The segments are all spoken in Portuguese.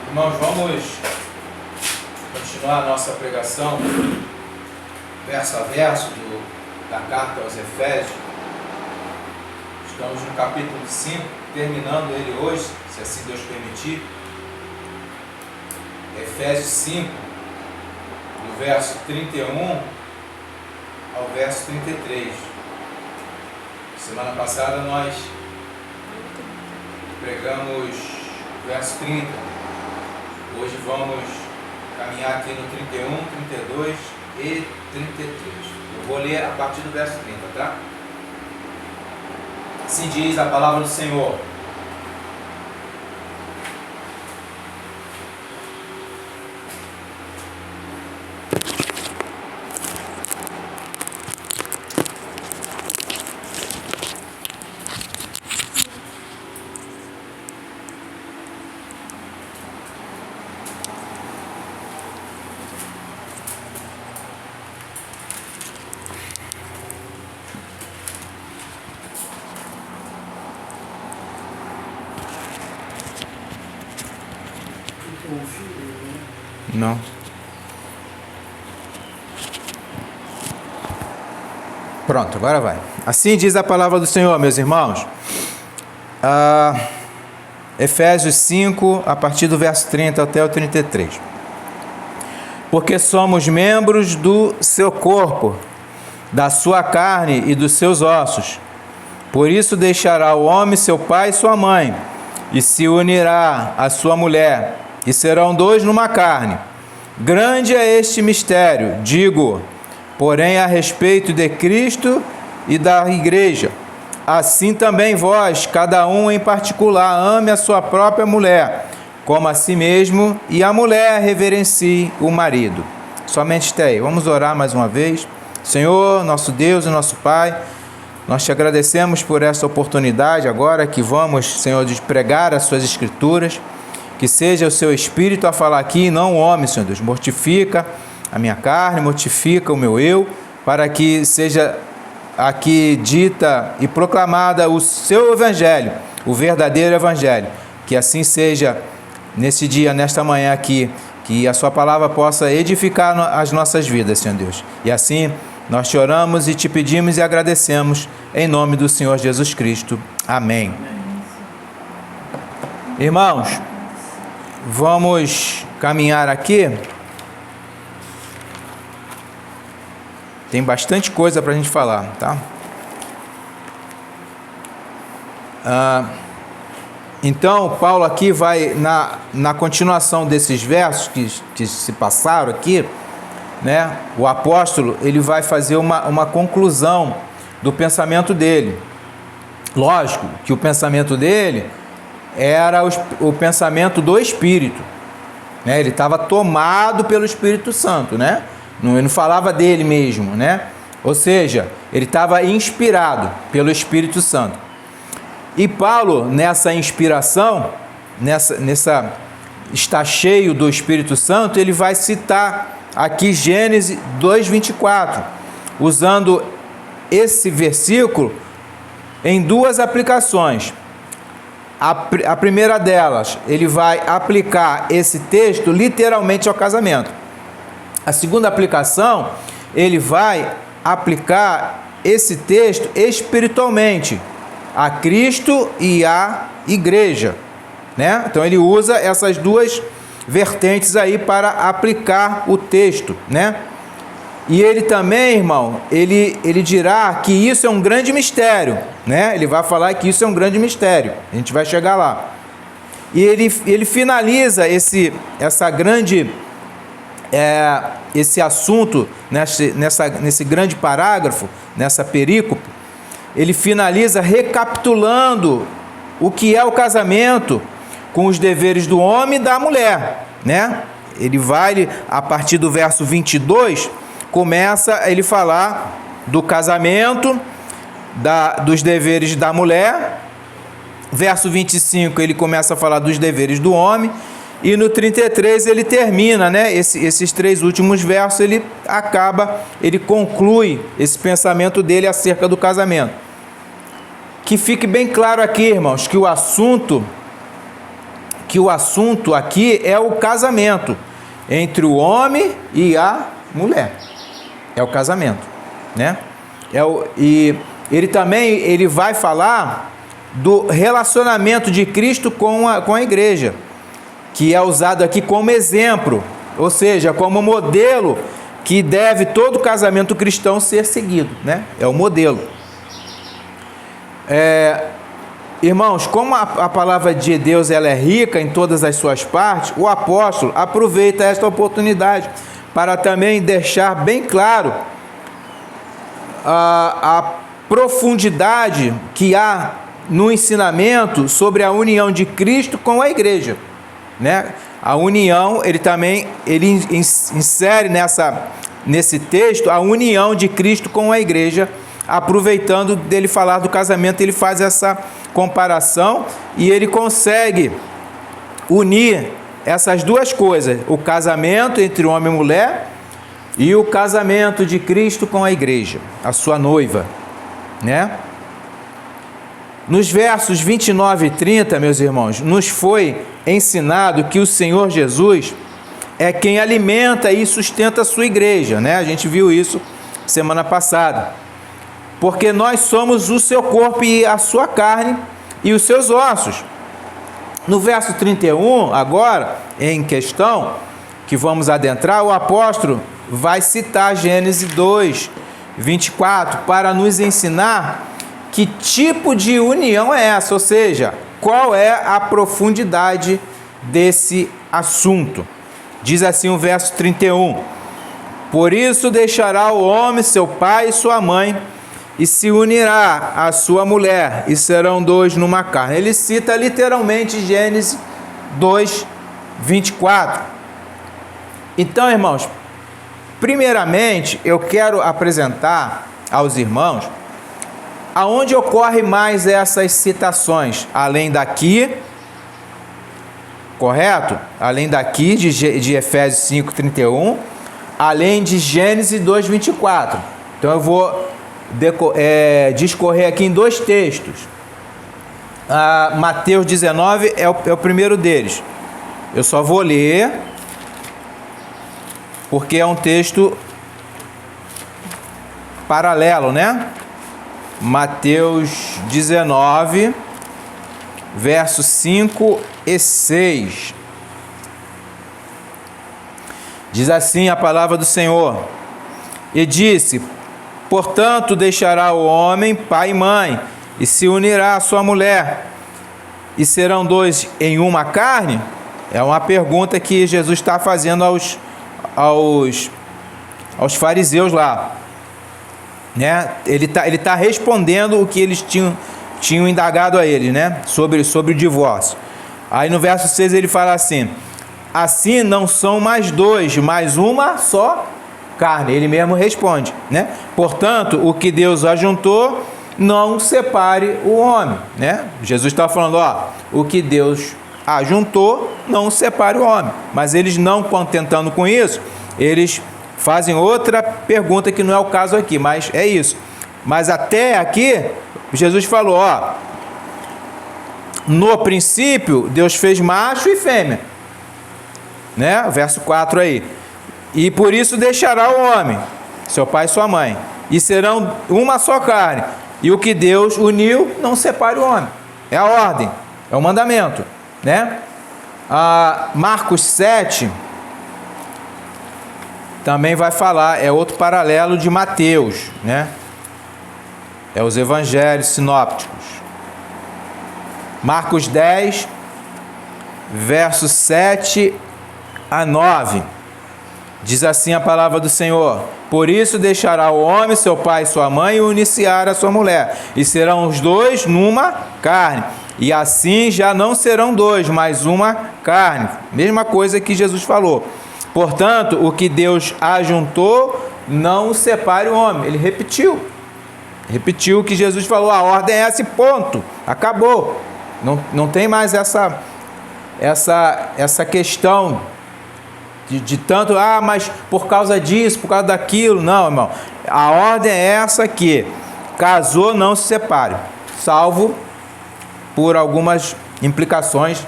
Irmãos, vamos continuar a nossa pregação, verso a verso, da carta aos Efésios. Estamos no capítulo 5, terminando ele hoje, se assim Deus permitir. Efésios 5, do verso 31 ao verso 33. Semana passada nós pregamos o verso 30. Hoje vamos caminhar aqui no 31, 32 e 33. Eu vou ler a partir do verso 30, tá? Assim diz a palavra do Senhor. Não. Pronto, agora vai. Assim diz a palavra do Senhor, meus irmãos. Efésios 5, a partir do verso 30 até o 33. Porque somos membros do seu corpo, da sua carne e dos seus ossos. Por isso deixará o homem seu pai e sua mãe, e se unirá à sua mulher, e serão dois numa carne. Grande é este mistério, digo, porém a respeito de Cristo e da igreja. Assim também vós, cada um em particular, ame a sua própria mulher, como a si mesmo, e a mulher reverencie o marido. Somente até aí. Vamos orar mais uma vez. Senhor, nosso Deus e nosso Pai, nós te agradecemos por essa oportunidade agora que vamos, Senhor, de pregar as suas escrituras. Que seja o seu Espírito a falar aqui, e não o homem, Senhor Deus. Mortifica a minha carne, mortifica o meu eu, para que seja aqui dita e proclamada o seu Evangelho, o verdadeiro Evangelho. Que assim seja nesse dia, nesta manhã aqui, que a sua palavra possa edificar as nossas vidas, Senhor Deus. E assim nós te oramos e te pedimos e agradecemos em nome do Senhor Jesus Cristo. Amém. Irmãos, vamos caminhar aqui. Tem bastante coisa para a gente falar, tá? Então, Paulo aqui vai, na continuação desses versos que se passaram aqui, né? O apóstolo, ele vai fazer uma conclusão do pensamento dele. Lógico que o pensamento dele era o pensamento do Espírito, né? Ele estava tomado pelo Espírito Santo, né? Ele não falava dele mesmo, né? Ou seja, ele estava inspirado pelo Espírito Santo. E Paulo, nessa inspiração, está cheio do Espírito Santo, ele vai citar aqui Gênesis 2:24, usando esse versículo em duas aplicações. A primeira delas, ele vai aplicar esse texto literalmente ao casamento. A segunda aplicação, ele vai aplicar esse texto espiritualmente a Cristo e à igreja, né? Então ele usa essas duas vertentes aí para aplicar o texto, né? E ele também, irmão, ele dirá que isso é um grande mistério, né? Ele vai falar que isso é um grande mistério. A gente vai chegar lá. E ele finaliza esse assunto nesse grande parágrafo, nessa perícope. Ele finaliza recapitulando o que é o casamento com os deveres do homem e da mulher, né? Ele vai, a partir do verso 22, começa a ele falar do casamento, dos deveres da mulher. Verso 25, ele começa a falar dos deveres do homem. E no 33 ele termina, né? Esses três últimos versos, ele conclui esse pensamento dele acerca do casamento. Que fique bem claro aqui, irmãos, que o assunto que o assunto aqui é o casamento entre o homem e a mulher. É o casamento, né? E ele vai falar do relacionamento de Cristo com a igreja, que é usado aqui como exemplo, ou seja, como modelo que deve todo casamento cristão ser seguido, né? É o modelo. Irmãos, como a palavra de Deus ela é rica em todas as suas partes, o apóstolo aproveita esta oportunidade para também deixar bem claro a profundidade que há no ensinamento sobre a união de Cristo com a igreja, né? A união, ele insere nesse texto a união de Cristo com a igreja. Aproveitando dele falar do casamento, ele faz essa comparação e ele consegue unir essas duas coisas, o casamento entre homem e mulher e o casamento de Cristo com a igreja, a sua noiva, né? Nos versos 29 e 30, meus irmãos, nos foi ensinado que o Senhor Jesus é quem alimenta e sustenta a sua igreja, né? A gente viu isso semana passada. Porque nós somos o seu corpo e a sua carne e os seus ossos. No verso 31, agora, em questão, que vamos adentrar, o apóstolo vai citar Gênesis 2, 24, para nos ensinar que tipo de união é essa, ou seja, qual é a profundidade desse assunto. Diz assim o verso 31, por isso deixará o homem seu pai e sua mãe, e se unirá à sua mulher, e serão dois numa carne. Ele cita literalmente Gênesis 2, 24. Então, irmãos, primeiramente, eu quero apresentar aos irmãos aonde ocorre mais essas citações, além daqui, correto? Além daqui de Efésios 5, 31, além de Gênesis 2, 24. Então, eu vou discorrer aqui em dois textos. Mateus 19 é o primeiro deles. Eu só vou ler porque é um texto paralelo, né? Mateus 19, versos 5 e 6. Diz assim a palavra do Senhor: e disse: portanto, deixará o homem pai e mãe, e se unirá à sua mulher, e serão dois em uma carne? É uma pergunta que Jesus está fazendo aos fariseus lá, né? Ele tá respondendo o que eles tinham indagado a ele, né? Sobre o divórcio. Aí no verso 6 ele fala assim: assim não são mais dois, mas uma só carne. Ele mesmo responde, né? Portanto, o que Deus ajuntou, não separe o homem, né? Jesus está falando, o que Deus ajuntou, não separe o homem. Mas eles não contentando com isso, eles fazem outra pergunta que não é o caso aqui, mas é isso. Mas até aqui, Jesus falou, no princípio, Deus fez macho e fêmea, né? Verso 4 aí. E por isso deixará o homem, seu pai e sua mãe, e serão uma só carne. E o que Deus uniu, não separe o homem. É a ordem, é o mandamento, né? Marcos 7 também vai falar, é outro paralelo de Mateus, né? É os evangelhos sinópticos. Marcos 10, versos 7 a 9. Diz assim a palavra do Senhor: por isso deixará o homem, seu pai e sua mãe, e unir-se-á a sua mulher, e serão os dois numa carne. E assim já não serão dois, mas uma carne. Mesma coisa que Jesus falou. Portanto, o que Deus ajuntou, não separe o homem. Ele repetiu o que Jesus falou. A ordem é esse, ponto. Acabou. Não tem mais essa questão de tanto, mas por causa disso, por causa daquilo. Não, irmão. A ordem é essa aqui: casou, não se separe, salvo por algumas implicações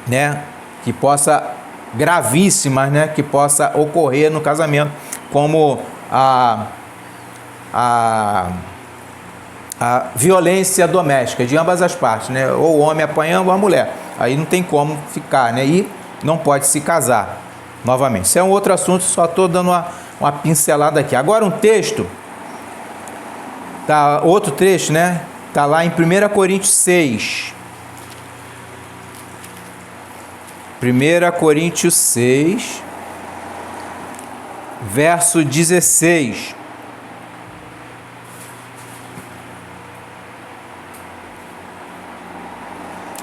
né, que possa gravíssimas, né, que possa ocorrer no casamento, como a violência doméstica de ambas as partes, né, ou o homem apanhando ou a mulher. Aí não tem como ficar, né, e não pode se casar novamente. Isso é um outro assunto, só estou dando uma pincelada aqui. Agora um texto, tá, outro trecho, né, está lá em 1 Coríntios 6. 1 Coríntios 6, verso 16.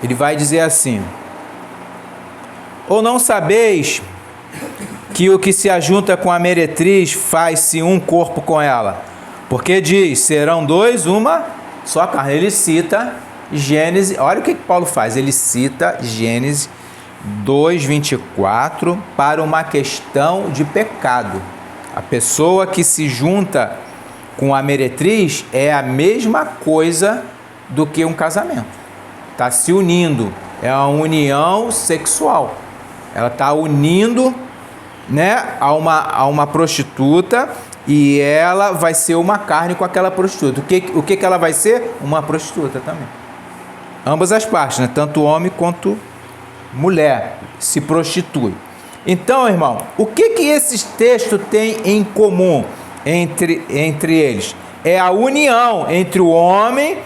Ele vai dizer assim: ou não sabeis que o que se ajunta com a meretriz faz-se um corpo com ela? Porque diz, serão dois, uma só carne. Ele cita Gênesis, olha o que Paulo faz, ele cita Gênesis 2:24 para uma questão de pecado. A pessoa que se junta com a meretriz é a mesma coisa do que um casamento. Está se unindo, é uma união sexual. Ela está unindo, né, a uma prostituta, e ela vai ser uma carne com aquela prostituta. O que ela vai ser? Uma prostituta também. Ambas as partes, né? Tanto homem quanto mulher se prostitui. Então, irmão, o que esses textos têm em comum entre eles? É a união entre o homem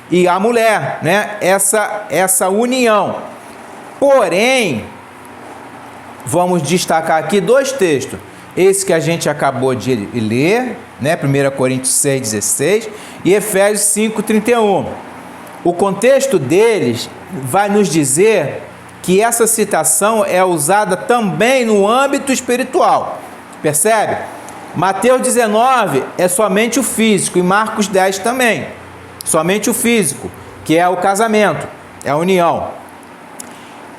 e a mulher, né? Essa união. Porém, vamos destacar aqui dois textos. Esse que a gente acabou de ler, né? 1 Coríntios 6:16 e Efésios 5:31. O contexto deles vai nos dizer que essa citação é usada também no âmbito espiritual. Percebe? Mateus 19 é somente o físico e Marcos 10 também. Somente o físico, que é o casamento, é a união.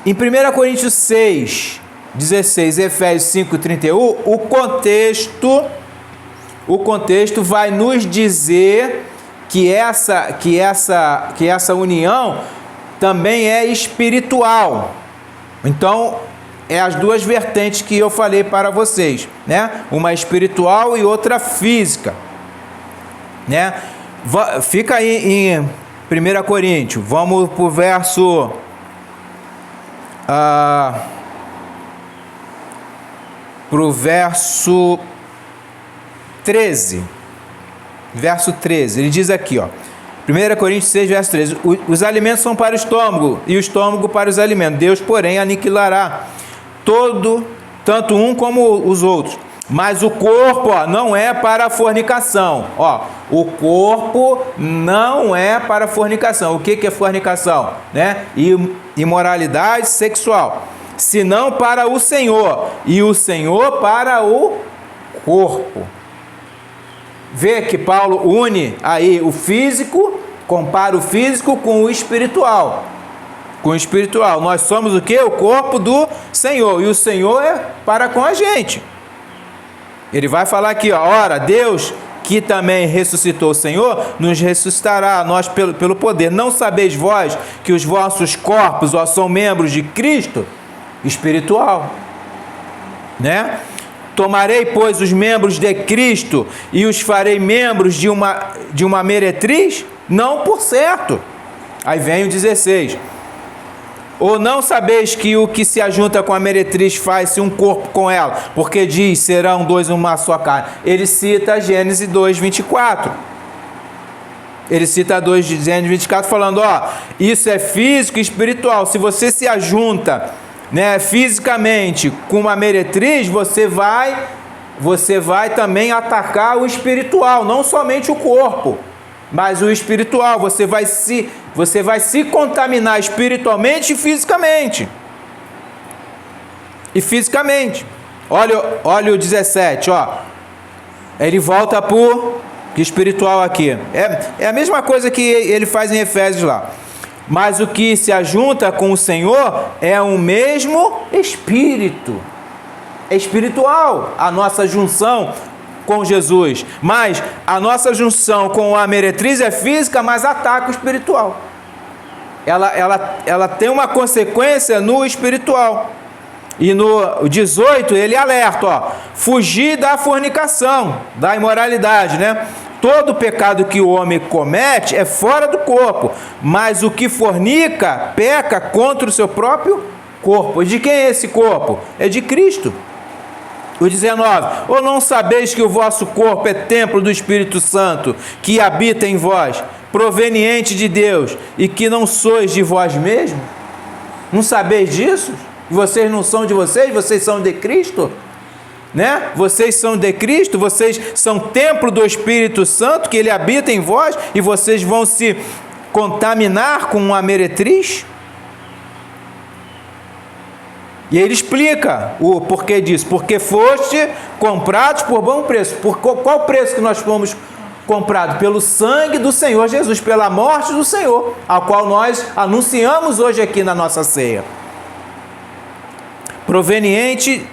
Em 1 Coríntios 6:16 e Efésios 5:31, o contexto vai nos dizer que essa união também é espiritual. Então, é as duas vertentes que eu falei para vocês, né? Uma espiritual e outra física, né? Fica aí em 1 Coríntios, vamos para o verso verso 13. Verso 13, ele diz aqui, ó, 1 Coríntios 6, verso 13: os alimentos são para o estômago, e o estômago para os alimentos. Deus, porém, aniquilará tanto um como os outros. Mas o corpo, ó, não é para a fornicação. Ó, o corpo não é para a fornicação. O que é fornicação? Né? Imoralidade sexual. Senão para o Senhor, e o Senhor para o corpo. Vê que Paulo une aí o físico, compara o físico com o espiritual. Com o espiritual. Nós somos o quê? O corpo do Senhor. E o Senhor é para com a gente. Ele vai falar aqui, ó, ora, Deus, que também ressuscitou o Senhor, nos ressuscitará a nós pelo poder. Não sabeis vós que os vossos corpos, ó, são membros de Cristo? Espiritual. Né? Tomarei, pois, os membros de Cristo e os farei membros de uma meretriz? Não, por certo. Aí vem o 16. Ou não sabeis que o que se ajunta com a meretriz faz-se um corpo com ela? Porque diz, serão dois uma só carne. Ele cita Gênesis 2:24. Ele cita Gênesis 24 falando, ó, isso é físico e espiritual. Se você se ajunta, né, fisicamente com uma meretriz, você vai também atacar o espiritual, não somente o corpo, mas o espiritual. Você vai se contaminar espiritualmente e fisicamente. Olha o 17, ó. Ele volta pro espiritual aqui. É a mesma coisa que ele faz em Efésios lá. Mas o que se ajunta com o Senhor é o mesmo Espírito. É espiritual a nossa junção com Jesus. Mas a nossa junção com a meretriz é física, mas ataca o espiritual. ela tem uma consequência no espiritual. E no 18 ele alerta, ó, fugir da fornicação, da imoralidade, né? Todo pecado que o homem comete é fora do corpo, mas o que fornica peca contra o seu próprio corpo. E de quem é esse corpo? É de Cristo. O 19, ou não sabeis que o vosso corpo é templo do Espírito Santo, que habita em vós, proveniente de Deus, e que não sois de vós mesmos? Não sabeis disso? Vocês não são de vocês, vocês são de Cristo, né? Vocês são de Cristo, vocês são templo do Espírito Santo, que ele habita em vós, e vocês vão se contaminar com uma meretriz? E ele explica o porquê disso. Porque foste comprados por bom preço. Por qual preço que nós fomos comprados? Pelo sangue do Senhor Jesus, pela morte do Senhor, ao qual nós anunciamos hoje aqui na nossa ceia. Proveniente,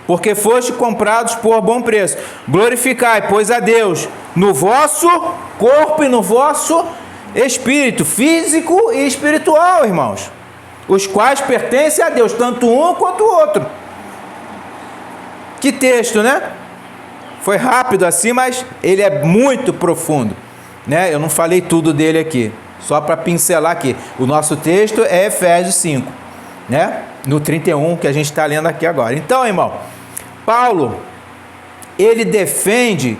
porque foste comprados por bom preço. Glorificai, pois, a Deus no vosso corpo e no vosso espírito, físico e espiritual, irmãos, os quais pertencem a Deus, tanto um quanto o outro. Que texto, né? Foi rápido assim, mas ele é muito profundo, né? Eu não falei tudo dele aqui, só para pincelar aqui. O nosso texto é Efésios 5, né? No 31, que a gente está lendo aqui agora. Então, irmão, Paulo, ele defende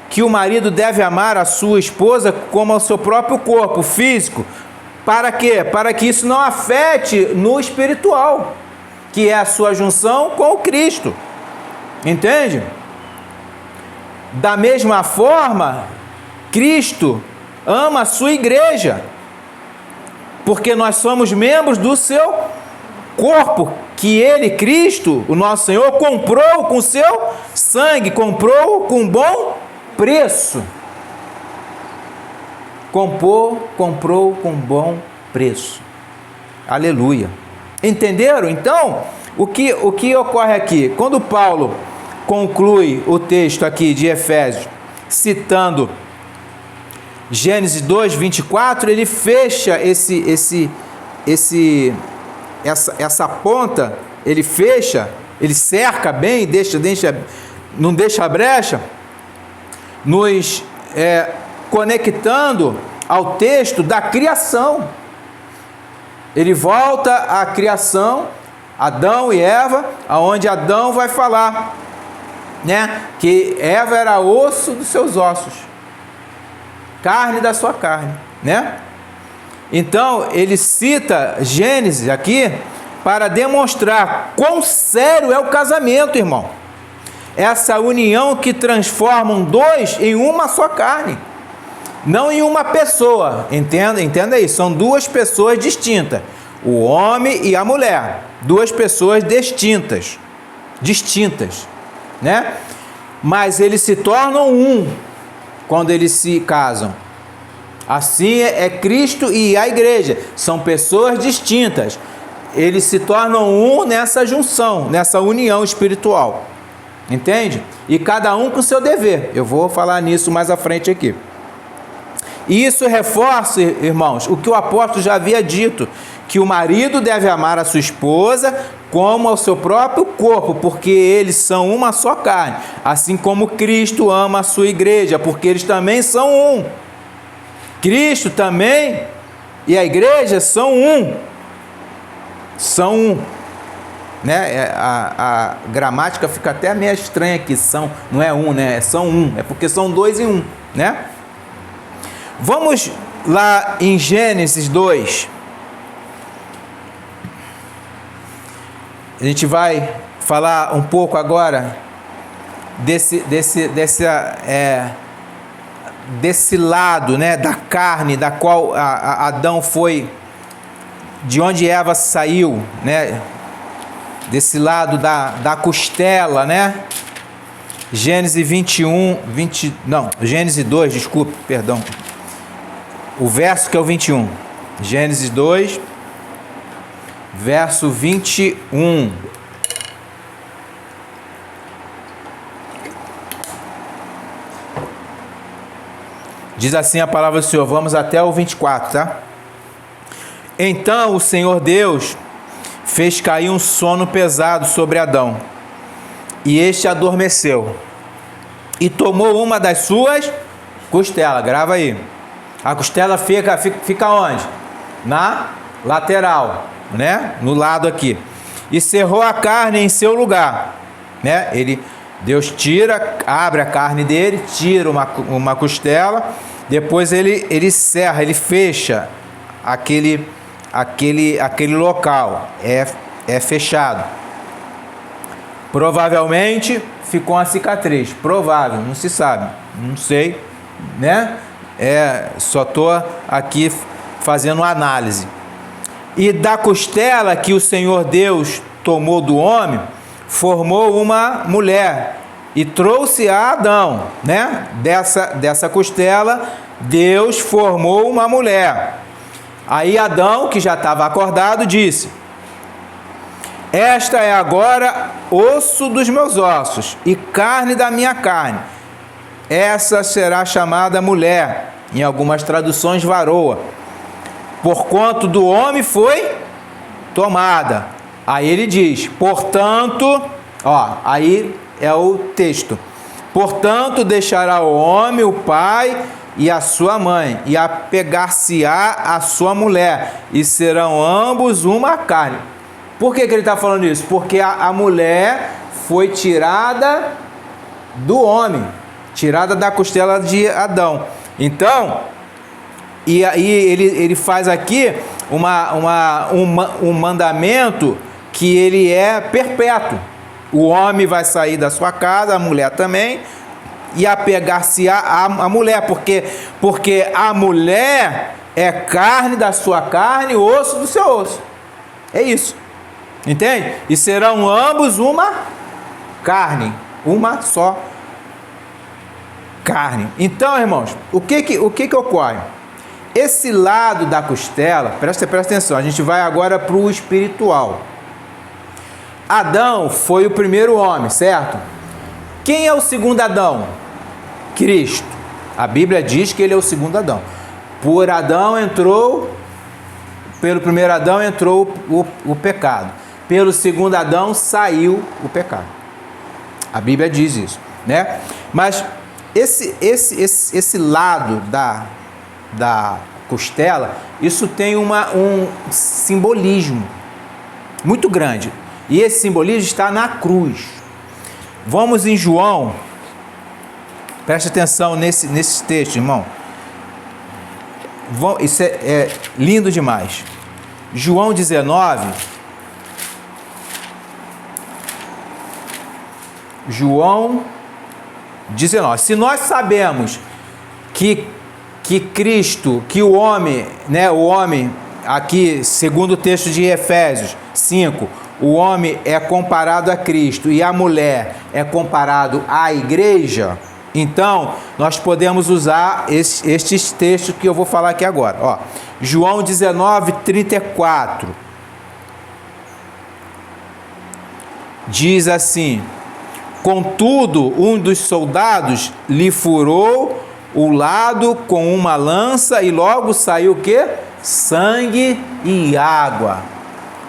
que o marido deve amar a sua esposa como ao seu próprio corpo físico. Para quê? Para que isso não afete no espiritual, que é a sua junção com o Cristo. Entende? Da mesma forma, Cristo ama a sua igreja, porque nós somos membros do seu corpo, que ele, Cristo, o nosso Senhor, comprou com seu sangue, comprou com bom preço. Comprou com bom preço. Aleluia. Entenderam? Então, o que ocorre aqui? Quando Paulo conclui o texto aqui de Efésios, citando Gênesis 2, 24, ele fecha essa ponta, ele fecha, ele cerca bem, não deixa brecha, nos conectando ao texto da criação. Ele volta à criação, Adão e Eva, aonde Adão vai falar, né, que Eva era osso dos seus ossos, carne da sua carne, né? Então ele cita Gênesis aqui para demonstrar quão sério é o casamento, irmão. Essa união que transformam dois em uma só carne, não em uma pessoa. Entenda isso, são duas pessoas distintas, o homem e a mulher, duas pessoas distintas, né? Mas eles se tornam um quando eles se casam. Assim é Cristo e a igreja, são pessoas distintas, eles se tornam um nessa junção, nessa união espiritual, entende? E cada um com seu dever. Eu vou falar nisso mais à frente aqui. E isso reforça, irmãos, o que o apóstolo já havia dito, que o marido deve amar a sua esposa como ao seu próprio corpo, porque eles são uma só carne, assim como Cristo ama a sua igreja, porque eles também são um. Cristo também e a igreja são um. São um. Né? A gramática fica até meio estranha aqui, não é um, né? São um, é porque são dois em um, né? Vamos lá em Gênesis 2. A gente vai falar um pouco agora desse lado, né, da carne, da qual Adão foi, de onde Eva saiu, né, desse lado da costela, né? Gênesis 2, desculpe, perdão. O verso que é o 21. Gênesis 2, verso 21. Diz assim a palavra do Senhor, vamos até o 24, tá? Então o Senhor Deus fez cair um sono pesado sobre Adão, e este adormeceu, e tomou uma das suas costelas, grava aí, a costela fica onde? Na lateral, né? No lado aqui, e cerrou a carne em seu lugar, né? Deus abre a carne dele, tira uma costela, depois ele serra, ele fecha aquele local, é fechado. Provavelmente ficou uma cicatriz, provável, não se sabe, não sei, né? Só estou aqui fazendo análise. E da costela que o Senhor Deus tomou do homem, formou uma mulher e trouxe a Adão, né? Dessa costela, Deus formou uma mulher. Aí Adão, que já estava acordado, disse: esta é agora osso dos meus ossos e carne da minha carne. Essa será chamada mulher, em algumas traduções varoa, porquanto do homem foi tomada. Aí ele diz, portanto, aí é o texto. Portanto, deixará o homem, o pai e a sua mãe, e apegar-se-á a sua mulher, e serão ambos uma carne. Por que ele está falando isso? Porque a mulher foi tirada do homem, tirada da costela de Adão. Então, e aí ele faz aqui um mandamento que ele é perpétuo. O homem vai sair da sua casa, a mulher também, e apegar-se a mulher, porque a mulher é carne da sua carne, osso do seu osso. É isso. Entende? E serão ambos uma carne, uma só carne. Então, irmãos, o que ocorre? Esse lado da costela, presta atenção, a gente vai agora para o espiritual. Adão foi o primeiro homem, certo? Quem é o segundo Adão? Cristo. A Bíblia diz que ele é o segundo Adão. Pelo primeiro Adão entrou o pecado. Pelo segundo Adão saiu o pecado. A Bíblia diz isso, né? Mas esse lado da costela, isso tem um simbolismo muito grande. E esse simbolismo está na cruz. Vamos em João. Preste atenção nesse texto, irmão. Isso é lindo demais. João 19. João 19. Se nós sabemos que Cristo, que o homem, né, o homem, aqui, segundo o texto de Efésios 5, o homem é comparado a Cristo e a mulher é comparado à igreja, então nós podemos usar estes textos que eu vou falar aqui agora. João 19, 34. Diz assim: contudo, um dos soldados lhe furou o lado com uma lança e logo saiu o quê? Sangue e água.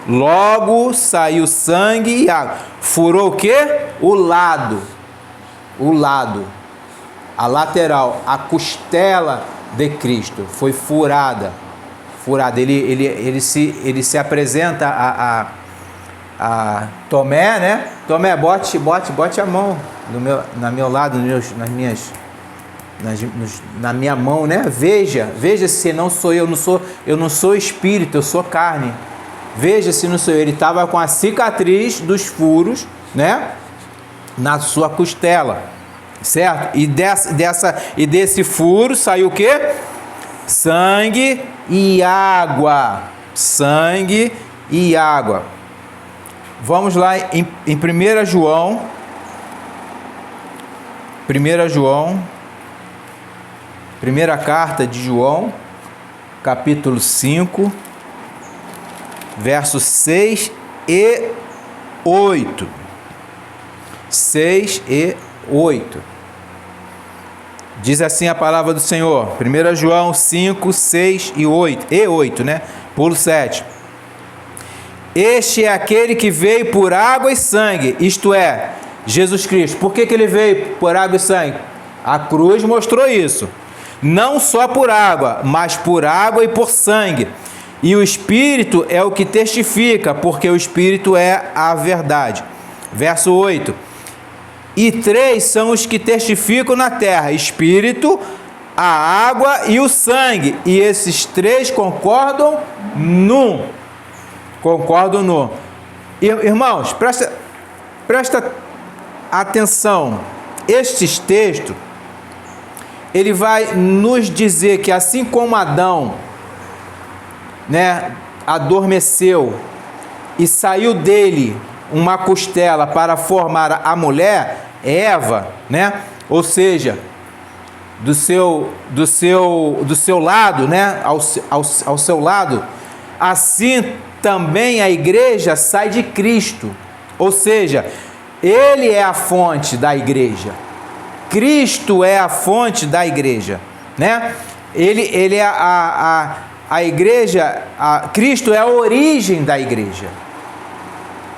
Logo saiu sangue e água. Furou o quê? O lado, a lateral, a costela de Cristo foi furada. Ele se apresenta a Tomé, né? Tomé, bote a mão no meu lado, na minha mão, né? Veja se não sou eu, eu não sou espírito, eu sou carne. Veja se não sou eu. Ele estava com a cicatriz dos furos, né? Na sua costela, certo? E desse furo saiu o quê? Sangue e água. Sangue e água. Vamos lá em 1 João. 1 João. Primeira carta de João, capítulo 5, versos 6 e 8. 6 e 8. Diz assim a palavra do Senhor, 1 João 5, 6 e 8, né? Pulo 7. Este é aquele que veio por água e sangue, isto é, Jesus Cristo. Por que ele veio por água e sangue? A cruz mostrou isso. Não só por água, mas por água e por sangue. E o Espírito é o que testifica, porque o Espírito é a verdade. Verso 8. E 3 são os que testificam na terra: Espírito, a água e o sangue. E esses 3 concordam num. Irmãos, presta atenção. Estes textos, ele vai nos dizer que assim como Adão, né, adormeceu e saiu dele uma costela para formar a mulher, Eva, né? Ou seja, do seu lado, né? Ao seu lado, assim também a igreja sai de Cristo. Ou seja, ele é a fonte da igreja. Cristo é a fonte da igreja, né? Ele é a igreja, Cristo é a origem da igreja.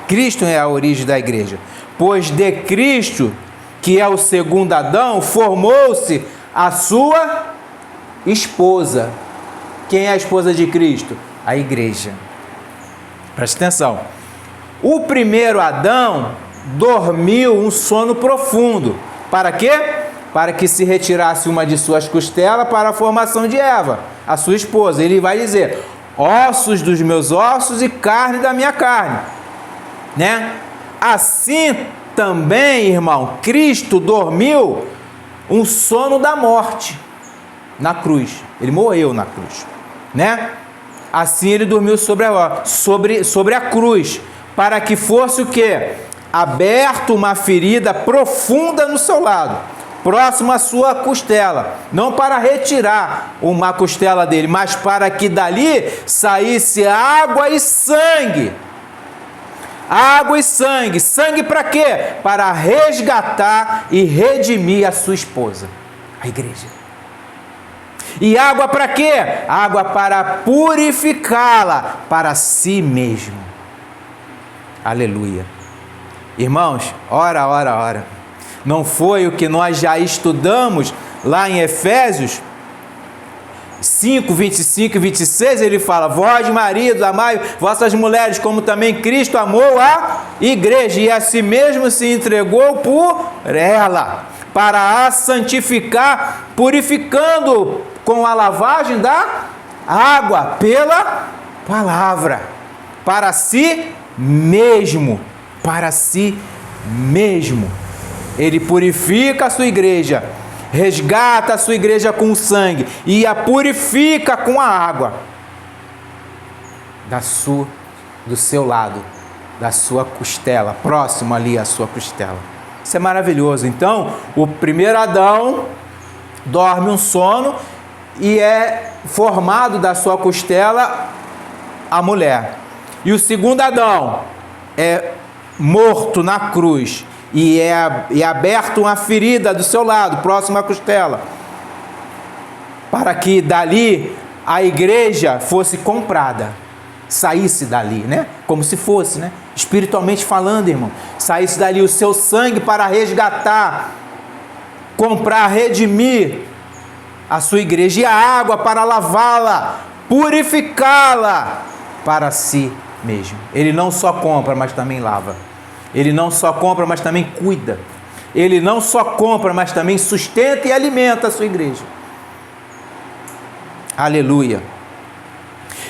Cristo é a origem da igreja. Pois de Cristo, que é o segundo Adão, formou-se a sua esposa. Quem é a esposa de Cristo? A igreja. Preste atenção. O primeiro Adão dormiu um sono profundo. Para quê? Para que se retirasse uma de suas costelas para a formação de Eva, a sua esposa. Ele vai dizer: ossos dos meus ossos e carne da minha carne, né? Assim também, irmão, Cristo dormiu um sono da morte na cruz. Ele morreu na cruz, né? Assim ele dormiu sobre a cruz, para que fosse o quê? Aberto uma ferida profunda no seu lado, próximo à sua costela, não para retirar uma costela dele, mas para que dali saísse água e sangue. Água e sangue. Sangue para quê? Para resgatar e redimir a sua esposa, a igreja. E água para quê? Água para purificá-la para si mesmo. Aleluia. Irmãos, ora. Não foi o que nós já estudamos lá em Efésios 5, 25 e 26? Ele fala: vós, maridos, amai vossas mulheres, como também Cristo amou a igreja, e a si mesmo se entregou por ela, para a santificar, purificando com a lavagem da água pela palavra, para si mesmo. Para si mesmo. Ele purifica a sua igreja, resgata a sua igreja com o sangue e a purifica com a água do seu lado, da sua costela, próximo ali à sua costela. Isso é maravilhoso. Então, o primeiro Adão dorme um sono e é formado da sua costela a mulher. E o segundo Adão é morto na cruz e é aberto uma ferida do seu lado, próximo à costela, para que dali a igreja fosse comprada, saísse dali, né? Como se fosse, né? Espiritualmente falando, irmão, saísse dali o seu sangue para resgatar, comprar, redimir a sua igreja, e a água para lavá-la, purificá-la para si mesmo. Ele não só compra, mas também lava. Ele não só compra, mas também cuida. Ele não só compra, mas também sustenta e alimenta a sua igreja. Aleluia.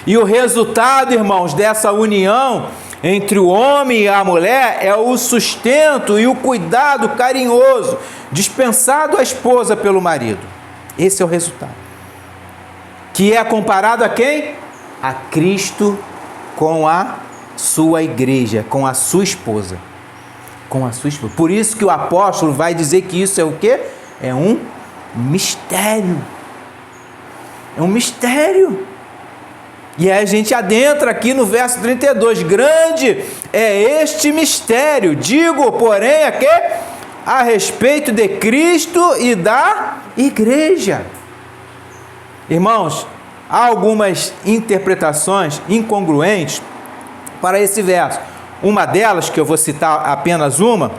E o resultado, irmãos, dessa união entre o homem e a mulher é o sustento e o cuidado carinhoso dispensado à esposa pelo marido. Esse é o resultado. Que é comparado a quem? A Cristo com a sua igreja, com a sua esposa. Com a sua esposa. Por isso que o apóstolo vai dizer que isso é o quê? É um mistério. É um mistério. E aí a gente adentra aqui no verso 32. Grande é este mistério. Digo, porém, é que a respeito de Cristo e da igreja. Irmãos, há algumas interpretações incongruentes para esse verso. Uma delas, que eu vou citar apenas uma,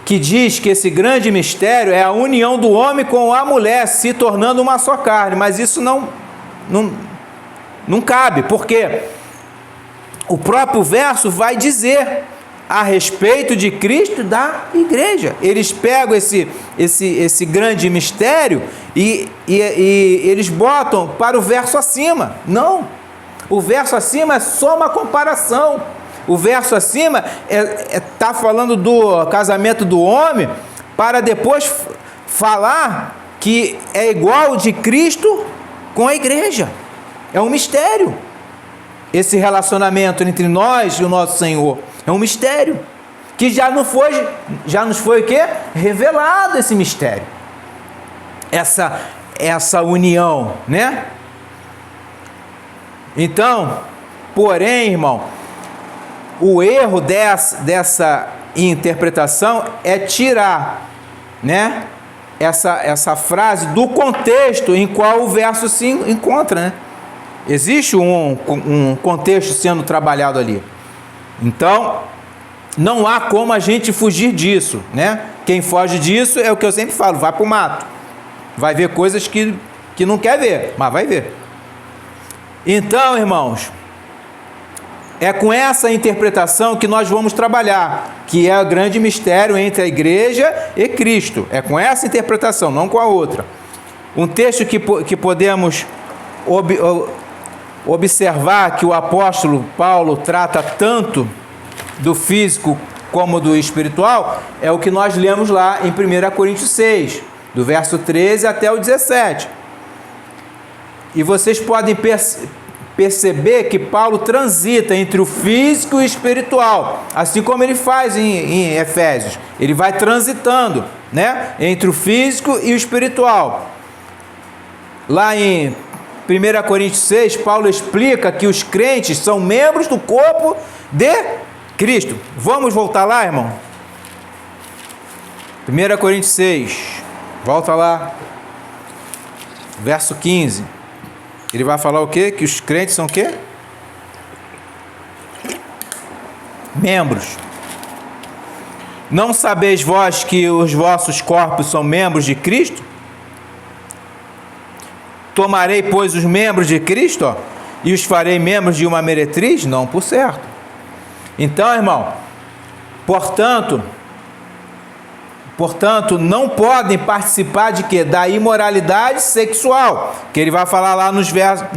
que diz que esse grande mistério é a união do homem com a mulher, se tornando uma só carne. Mas isso não cabe, porque o próprio verso vai dizer a respeito de Cristo e da igreja. Eles pegam esse grande mistério e eles botam para o verso acima. Não, o verso acima é só uma comparação. O verso acima está falando do casamento do homem, para depois falar que é igual de Cristo com a igreja. É um mistério. Esse relacionamento entre nós e o nosso Senhor é um mistério que já nos foi o quê? Revelado esse mistério. Essa união, né? Então, porém, irmão, o erro dessa interpretação é tirar, né, essa frase do contexto em qual o verso se encontra, né? Existe um contexto sendo trabalhado ali. Então, não há como a gente fugir disso, né? Quem foge disso é o que eu sempre falo, vai para o mato. Vai ver coisas que não quer ver, mas vai ver. Então, irmãos, é com essa interpretação que nós vamos trabalhar, que é o grande mistério entre a igreja e Cristo. É com essa interpretação, não com a outra. Um texto que podemos observar que o apóstolo Paulo trata tanto do físico como do espiritual é o que nós lemos lá em 1 Coríntios 6, do verso 13 até o 17. E vocês podem perceber que Paulo transita entre o físico e o espiritual, assim como ele faz em Efésios. Ele vai transitando, né, entre o físico e o espiritual. Lá em 1 Coríntios 6, Paulo explica que os crentes são membros do corpo de Cristo. Vamos voltar lá, irmão? 1 Coríntios 6, volta lá, verso 15. Ele vai falar o quê? Que os crentes são o quê? Membros. Não sabeis vós que os vossos corpos são membros de Cristo? Tomarei, pois, os membros de Cristo, e os farei membros de uma meretriz? Não, por certo. Então, irmão, portanto, não podem participar de quê? Da imoralidade sexual, que ele vai falar lá no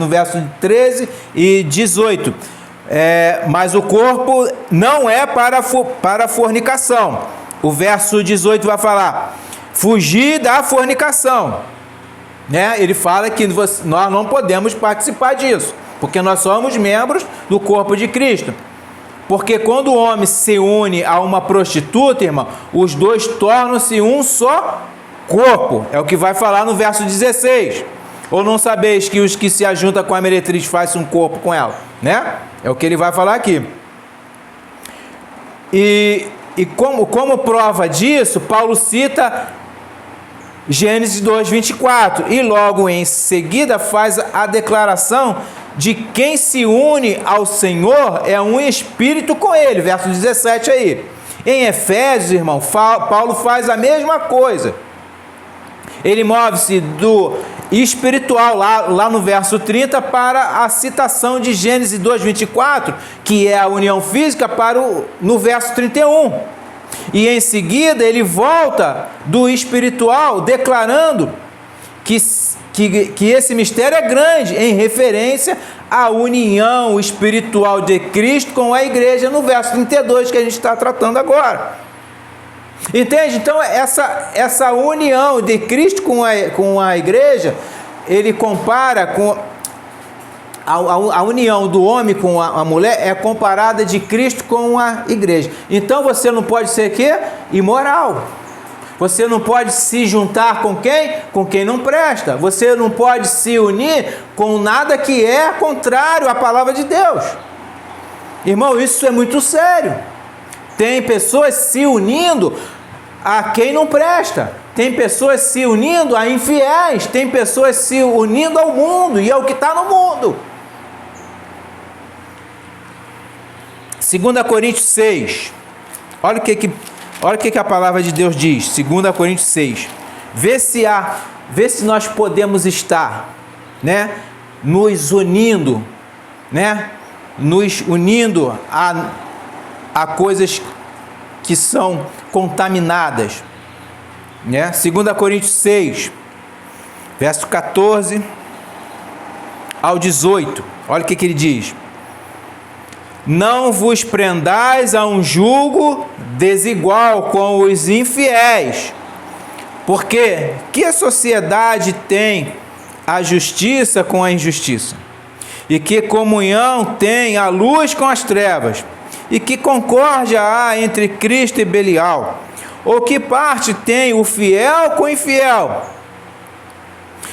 verso 13 e 18. Mas o corpo não é para a fornicação. O verso 18 vai falar, fugir da fornicação. Né? Ele fala que nós não podemos participar disso, porque nós somos membros do corpo de Cristo. Porque quando o homem se une a uma prostituta, irmão, os dois tornam-se um só corpo. É o que vai falar no verso 16. Ou não sabeis que os que se ajuntam com a meretriz fazem um corpo com ela? Né? É o que ele vai falar aqui. E como prova disso, Paulo cita Gênesis 2:24, e logo em seguida faz a declaração de quem se une ao Senhor é um espírito com ele, verso 17 aí. Em Efésios, irmão, Paulo faz a mesma coisa. Ele move-se do espiritual lá no verso 30 para a citação de Gênesis 2:24, que é a união física, no verso 31. E em seguida ele volta do espiritual declarando que esse mistério é grande, em referência à união espiritual de Cristo com a igreja, no verso 32 que a gente está tratando agora. Entende? Então essa união de Cristo com a igreja, ele compara com a união do homem com a mulher, é comparada de Cristo com a igreja. Então você não pode ser quê? Imoral. Você não pode se juntar com quem? Com quem não presta. Você não pode se unir com nada que é contrário à palavra de Deus. Irmão, isso é muito sério. Tem pessoas se unindo a quem não presta. Tem pessoas se unindo a infiéis, tem pessoas se unindo ao mundo, e é o que está no mundo. 2 Coríntios 6, olha o que a palavra de Deus diz, 2 Coríntios 6, vê se nós podemos estar, né, nos unindo, né, nos unindo a coisas que são contaminadas, né? 2 Coríntios 6, verso 14 ao 18, olha o que ele diz: não vos prendais a um jugo desigual com os infiéis, porque que sociedade tem a justiça com a injustiça? E que comunhão tem a luz com as trevas? E que concórdia há entre Cristo e Belial? Ou que parte tem o fiel com o infiel?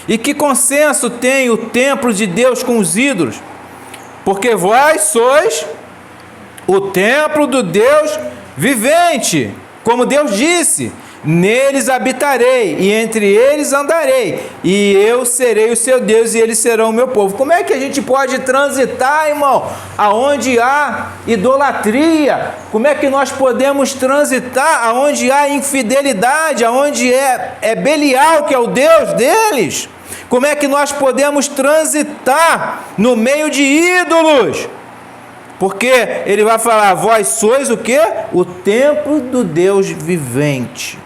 E que consenso tem o templo de Deus com os ídolos? Porque vós sois o templo do Deus vivente, como Deus disse: neles habitarei, e entre eles andarei, e eu serei o seu Deus, e eles serão o meu povo. Como é que a gente pode transitar, irmão, aonde há idolatria? Como é que nós podemos transitar aonde há infidelidade, aonde é Belial, que é o Deus deles? Como é que nós podemos transitar no meio de ídolos? Porque ele vai falar: vós sois o quê? O templo do Deus vivente.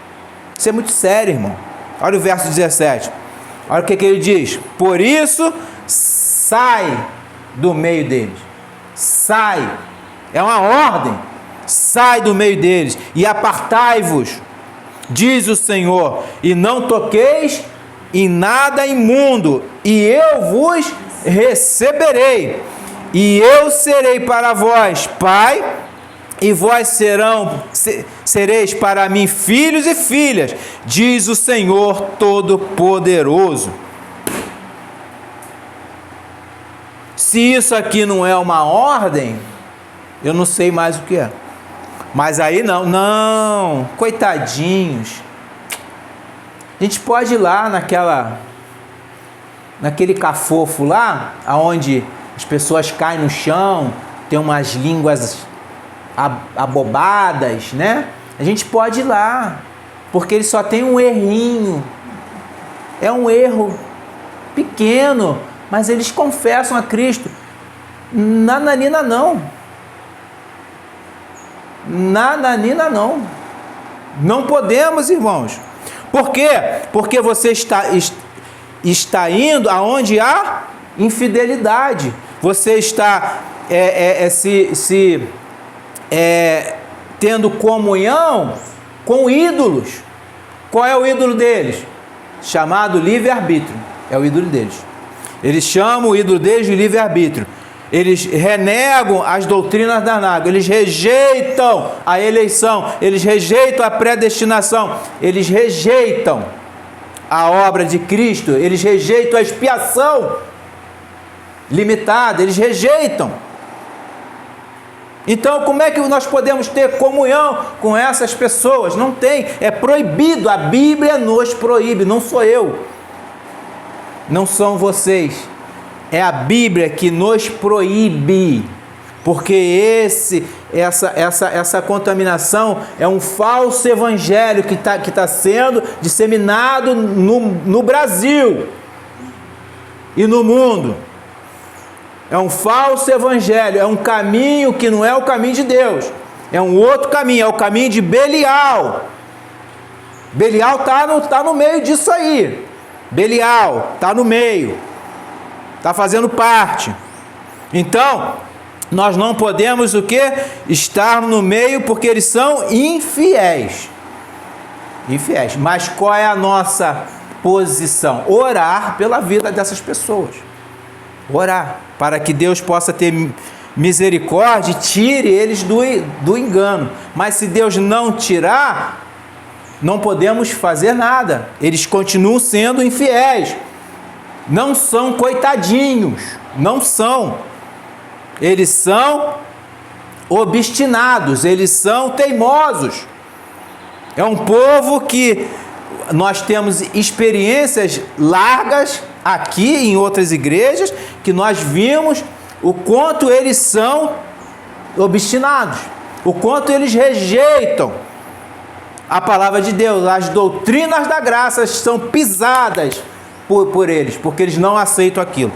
Isso é muito sério, irmão. Olha o verso 17. Olha o que ele diz: por isso, sai do meio deles. Sai. É uma ordem. Sai do meio deles e apartai-vos, diz o Senhor, e não toqueis em nada imundo, e eu vos receberei. E eu serei para vós pai, e vós sereis para mim filhos e filhas, diz o Senhor Todo-Poderoso. Se isso aqui não é uma ordem, eu não sei mais o que é. Mas aí não, coitadinhos. A gente pode ir lá naquele cafofo lá, aonde as pessoas caem no chão, tem umas línguas abobadas, né? A gente pode ir lá, porque ele só tem um errinho. É um erro pequeno, mas eles confessam a Cristo. Nananina não. Nananina não. Não podemos, irmãos. Por quê? Porque você está indo aonde há infidelidade. Você está tendo comunhão com ídolos. Qual é o ídolo deles? Chamado livre-arbítrio. É o ídolo deles. Eles chamam o ídolo deles de livre-arbítrio. Eles renegam as doutrinas da nágua. Eles rejeitam a eleição. Eles rejeitam a predestinação. Eles rejeitam a obra de Cristo. Eles rejeitam a expiação limitada, eles rejeitam. Então, como é que nós podemos ter comunhão com essas pessoas? Não tem, é proibido. A Bíblia nos proíbe, não sou eu, não são vocês, é a Bíblia que nos proíbe, porque essa contaminação é um falso evangelho que tá sendo disseminado no Brasil e no mundo. É um falso evangelho, é um caminho que não é o caminho de Deus, é um outro caminho, é o caminho de Belial. Belial está no meio disso aí. Belial está no meio, está fazendo parte. Então, nós não podemos o quê? Estar no meio, porque eles são infiéis. Infiéis. Mas qual é a nossa posição? Orar pela vida dessas pessoas. Orar, para que Deus possa ter misericórdia e tire eles do engano. Mas se Deus não tirar, não podemos fazer nada. Eles continuam sendo infiéis. Não são coitadinhos. Não são. Eles são obstinados. Eles são teimosos. É um povo que nós temos experiências largas aqui em outras igrejas, que nós vimos o quanto eles são obstinados, o quanto eles rejeitam a palavra de Deus. As doutrinas da graça são pisadas por eles, porque eles não aceitam aquilo.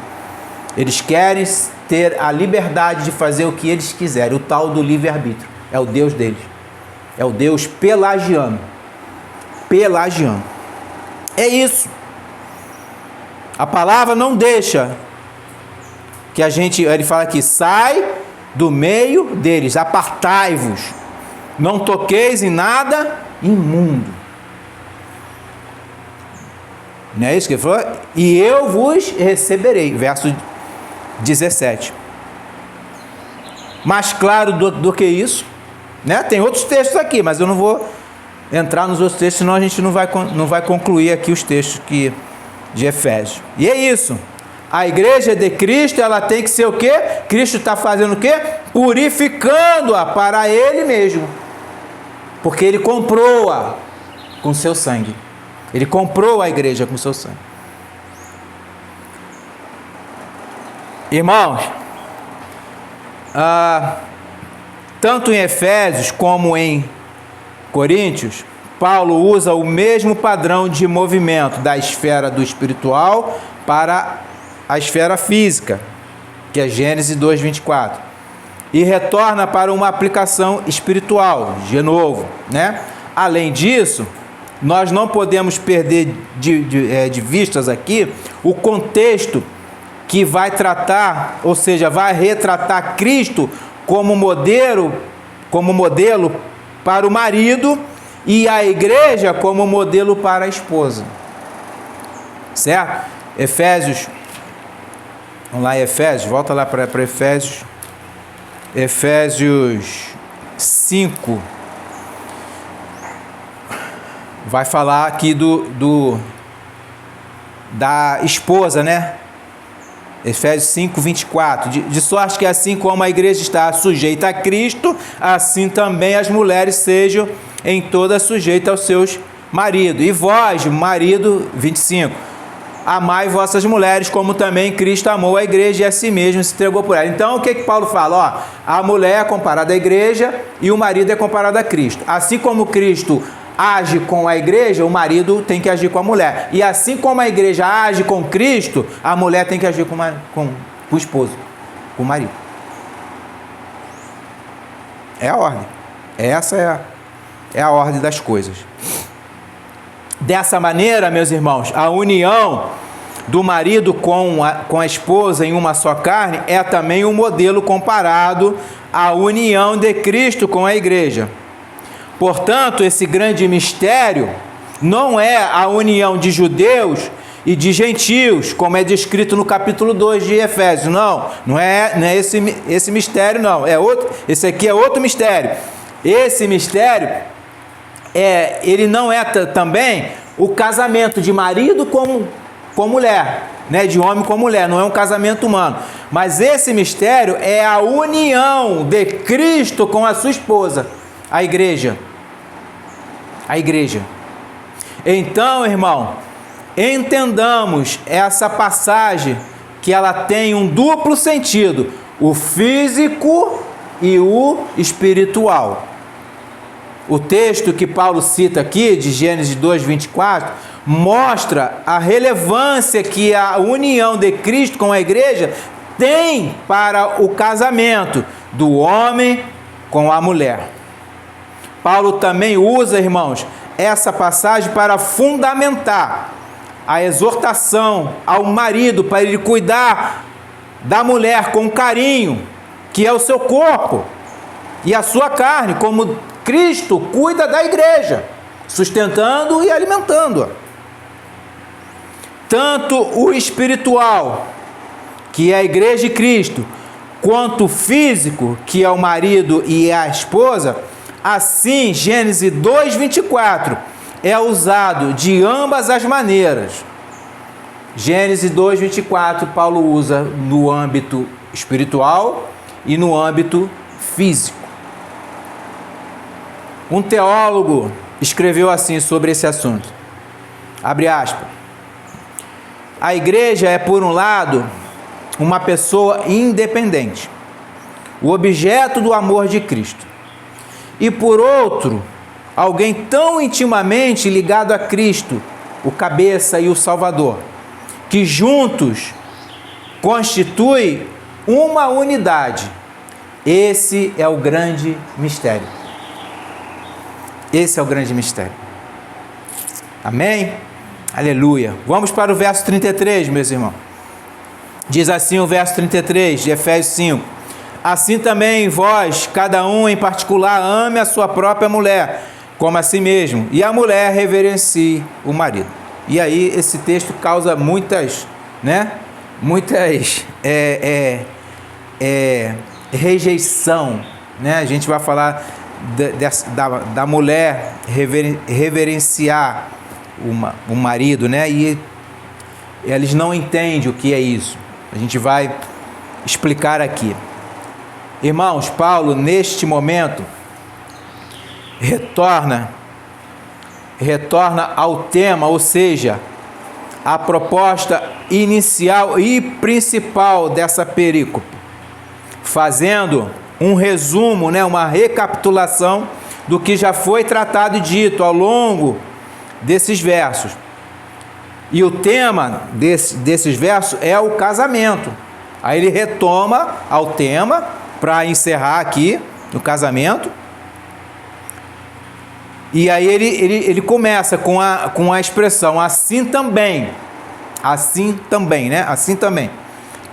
Eles querem ter a liberdade de fazer o que eles quiserem, o tal do livre-arbítrio. É o Deus deles. É o Deus pelagiano. Pelagiano. É isso. A palavra não deixa que a gente, ele fala aqui, sai do meio deles, apartai-vos, não toqueis em nada imundo. Não é isso que ele falou? E eu vos receberei, verso 17. Mais claro do que isso, né? Tem outros textos aqui, mas eu não vou entrar nos outros textos, senão a gente não vai concluir aqui os textos de Efésios. E é isso. A igreja de Cristo, ela tem que ser o quê? Cristo está fazendo o quê? Purificando-a para Ele mesmo. Porque Ele comprou-a com seu sangue. Ele comprou a igreja com seu sangue. Irmãos, tanto em Efésios como em Coríntios, Paulo usa o mesmo padrão de movimento da esfera do espiritual para a esfera física, que é Gênesis 2:24, e retorna para uma aplicação espiritual, de novo, né? Além disso, nós não podemos perder de vistas aqui o contexto que vai tratar, ou seja, vai retratar Cristo como modelo para o marido e a igreja como modelo para a esposa. Certo? Efésios, vamos lá em Efésios, volta lá para Efésios. Efésios 5. Vai falar aqui da esposa, né? Efésios 5, 24. De sorte que assim como a igreja está sujeita a Cristo, assim também as mulheres sejam em toda sujeita aos seus maridos. E vós, marido, 25, amai vossas mulheres, como também Cristo amou a igreja e a si mesmo se entregou por ela. Então, o que Paulo fala? A mulher é comparada à igreja e o marido é comparado a Cristo. Assim como Cristo age com a igreja, o marido tem que agir com a mulher. E assim como a igreja age com Cristo, a mulher tem que agir com o esposo, com o marido. É a ordem. Essa é a ordem das coisas. Dessa maneira, meus irmãos, a união do marido com a esposa em uma só carne é também um modelo comparado à união de Cristo com a igreja. Portanto, esse grande mistério não é a união de judeus e de gentios, como é descrito no capítulo 2 de Efésios. Não é esse mistério, não. Esse aqui é outro mistério. Esse mistério, ele não é também o casamento de marido com mulher, né? De homem com mulher, não é um casamento humano. Mas esse mistério é a união de Cristo com a sua esposa, a igreja. A igreja. Então, irmão, entendamos essa passagem que ela tem um duplo sentido, o físico e o espiritual. O texto que Paulo cita aqui, de Gênesis 2:24, mostra a relevância que a união de Cristo com a igreja tem para o casamento do homem com a mulher. Paulo também usa, irmãos, essa passagem para fundamentar a exortação ao marido para ele cuidar da mulher com carinho, que é o seu corpo e a sua carne, como Cristo cuida da igreja, sustentando e alimentando-a. Tanto o espiritual, que é a igreja de Cristo, quanto o físico, que é o marido e a esposa, assim, Gênesis 2:24 é usado de ambas as maneiras. Gênesis 2:24, Paulo usa no âmbito espiritual e no âmbito físico. Um teólogo escreveu assim sobre esse assunto. Abre aspas. A igreja é, por um lado, uma pessoa independente, o objeto do amor de Cristo. E por outro, alguém tão intimamente ligado a Cristo, o cabeça e o Salvador, que juntos constituem uma unidade. Esse é o grande mistério. Esse é o grande mistério. Amém? Aleluia. Vamos para o verso 33, meus irmãos. Diz assim o verso 33 de Efésios 5. Assim também vós, cada um em particular, ame a sua própria mulher, como a si mesmo, e a mulher reverencie o marido. E aí esse texto causa muitas rejeição, né? A gente vai falar da mulher reverenciar o marido, né? E eles não entendem o que é isso. A gente vai explicar aqui. Irmãos, Paulo, neste momento, retorna ao tema, ou seja, a proposta inicial e principal dessa perícope, fazendo um resumo, uma recapitulação do que já foi tratado e dito ao longo desses versos. E o tema desses versos é o casamento. Aí ele retoma ao tema para encerrar aqui no casamento. E aí ele começa com a expressão assim também. Assim também, né? Assim também.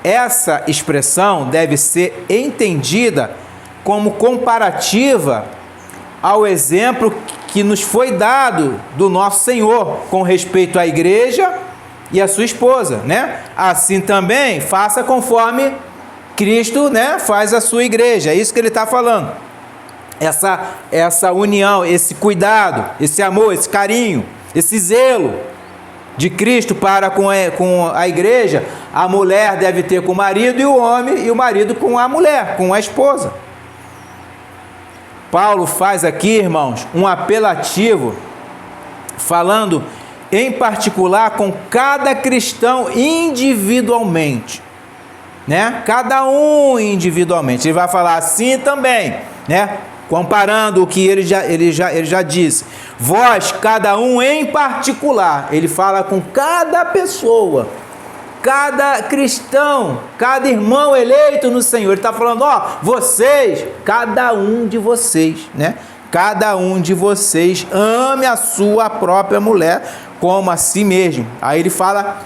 Essa expressão deve ser entendida como comparativa ao exemplo que nos foi dado do nosso Senhor com respeito à igreja e à sua esposa, né? Assim também, faça conforme Cristo, faz a sua igreja. É isso que ele está falando. Essa união, esse cuidado, esse amor, esse carinho, esse zelo de Cristo para com a igreja, a mulher deve ter com o marido, e o homem e o marido com a mulher, com a esposa. Paulo faz aqui, irmãos, um apelativo, falando em particular com cada cristão individualmente, Cada um individualmente. Ele vai falar assim também, comparando o que ele já disse. Vós, cada um em particular. Ele fala com cada pessoa, cada cristão, cada irmão eleito no Senhor. Ele está falando, vocês, cada um de vocês, Cada um de vocês ame a sua própria mulher como a si mesmo. Aí ele fala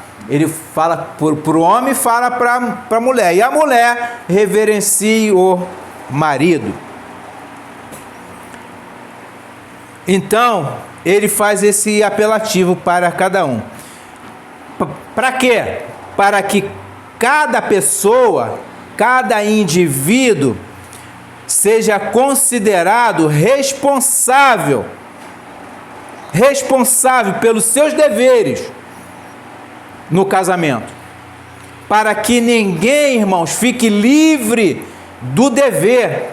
para o homem e fala para a mulher. E a mulher reverencie o marido. Então, ele faz esse apelativo para cada um. Para quê? Para que cada pessoa, cada indivíduo, seja considerado responsável pelos seus deveres no casamento, para que ninguém, irmãos, fique livre do dever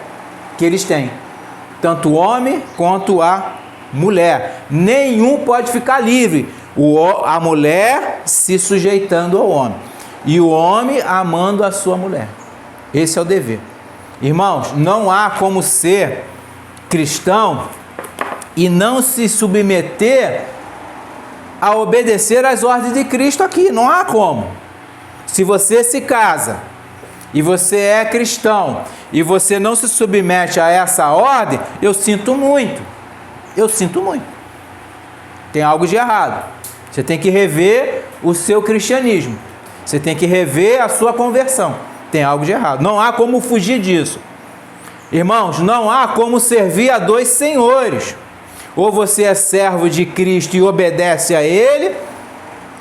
que eles têm, tanto o homem quanto a mulher. Nenhum pode ficar livre. A mulher se sujeitando ao homem e o homem amando a sua mulher. Esse é o dever. Irmãos, não há como ser cristão e não se submeter a obedecer às ordens de Cristo aqui. Não há como. Se você se casa e você é cristão e você não se submete a essa ordem, eu sinto muito. Tem algo de errado. Você tem que rever o seu cristianismo. Você tem que rever a sua conversão. Tem algo de errado. Não há como fugir disso. Irmãos, não há como servir a dois senhores. Ou você é servo de Cristo e obedece a Ele,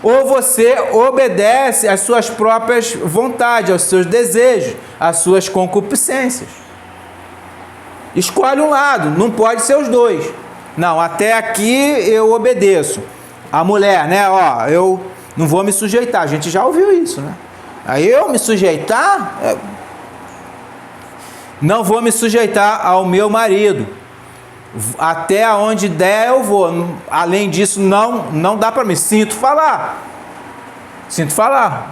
ou você obedece às suas próprias vontades, aos seus desejos, às suas concupiscências. Escolhe um lado, não pode ser os dois. Não, até aqui eu obedeço. A mulher, eu não vou me sujeitar. A gente já ouviu isso, Aí eu me sujeitar? Não vou me sujeitar ao meu marido. Até onde der eu vou. Além disso, não dá para mim. Sinto falar.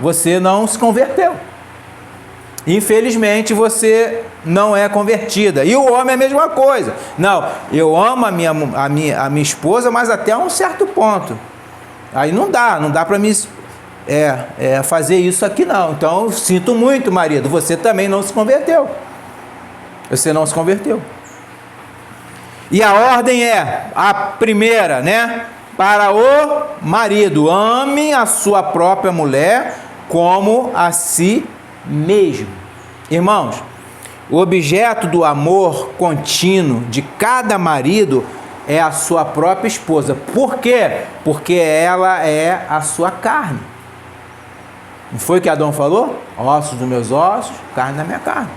Você não se converteu. Infelizmente, você não é convertida. E o homem é a mesma coisa. Não, eu amo a minha esposa, mas até um certo ponto. Aí não dá para mim fazer isso aqui não. Então, sinto muito, marido, você também não se converteu. Você não se converteu. E a ordem é a primeira, né? Para o marido, ame a sua própria mulher como a si mesmo. Irmãos, o objeto do amor contínuo de cada marido é a sua própria esposa. Por quê? Porque ela é a sua carne. Não foi o que Adão falou? Ossos dos meus ossos, carne da minha carne.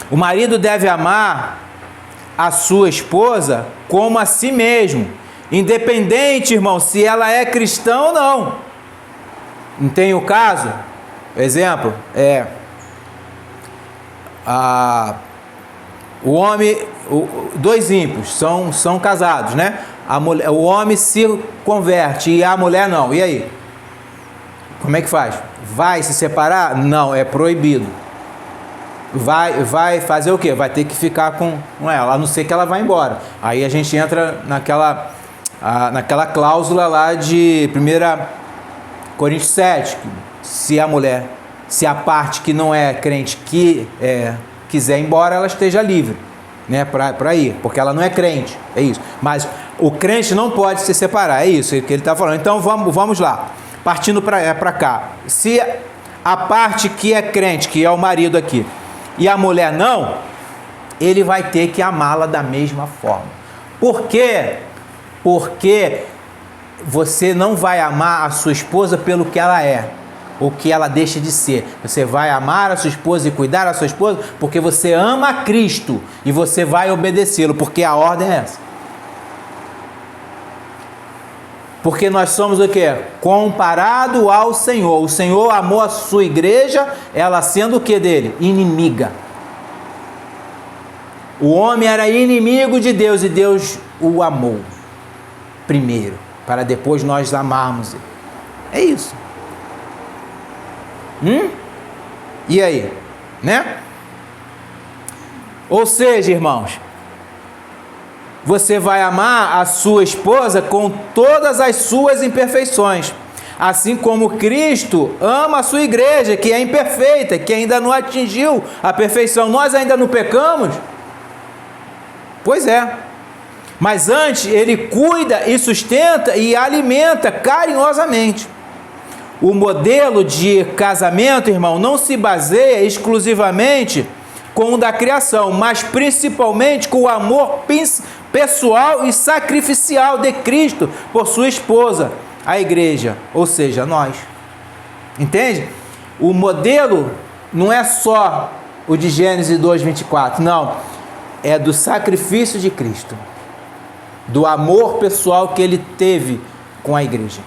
O marido deve amar a sua esposa como a si mesmo, independente, irmão, se ela é cristã ou não. Não tem o caso? Exemplo, o homem, dois ímpios são casados, né? O homem se converte e a mulher não. E aí? Como é que faz? Vai se separar? Não, é proibido. Vai fazer o quê? Vai ter que ficar com ela, a não ser que ela vá embora. Aí a gente entra naquela cláusula lá de 1 Coríntios 7, se a parte que não é crente quiser ir embora, ela esteja livre, né, para ir, porque ela não é crente, é isso. Mas o crente não pode se separar, é isso que ele está falando. Então vamos lá, partindo para cá. Se a parte que é crente, que é o marido aqui, e a mulher não, ele vai ter que amá-la da mesma forma. Por quê? Porque você não vai amar a sua esposa pelo que ela é, ou que ela deixa de ser. Você vai amar a sua esposa e cuidar da sua esposa porque você ama a Cristo e você vai obedecê-lo, porque a ordem é essa. Porque nós somos o quê? Comparado ao Senhor. O Senhor amou a sua igreja, ela sendo o que dele? Inimiga. O homem era inimigo de Deus e Deus o amou primeiro, para depois nós amarmos ele. É isso. E aí? Né? Ou seja, irmãos, você vai amar a sua esposa com todas as suas imperfeições, assim como Cristo ama a sua igreja, que é imperfeita, que ainda não atingiu a perfeição. Nós ainda não pecamos? Pois é. Mas antes, ele cuida e sustenta e alimenta carinhosamente. O modelo de casamento, irmão, não se baseia exclusivamente com o da criação, mas principalmente com o amor pessoal e sacrificial de Cristo por sua esposa, a igreja, ou seja, nós. Entende? O modelo não é só o de Gênesis 2:24, não. É do sacrifício de Cristo, do amor pessoal que ele teve com a igreja.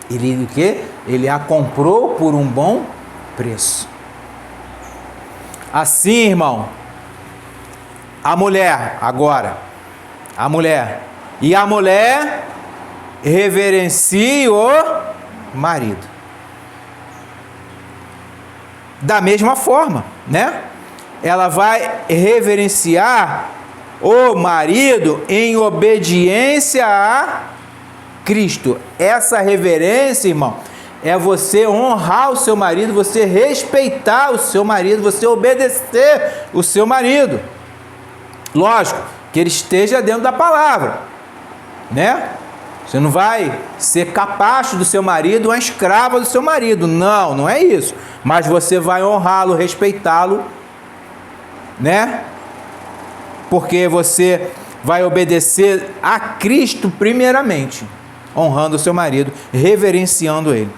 Ele o quê? Ele a comprou por um bom preço. Assim, irmão, a mulher reverencia o marido. Da mesma forma, né? Ela vai reverenciar o marido em obediência a Cristo. Essa reverência, irmão, é você honrar o seu marido, você respeitar o seu marido, você obedecer o seu marido. Lógico, que ele esteja dentro da palavra, né? Você não vai ser capacho do seu marido, uma escrava do seu marido. Não, não é isso. Mas você vai honrá-lo, respeitá-lo, né? Porque você vai obedecer a Cristo primeiramente, honrando o seu marido, reverenciando ele.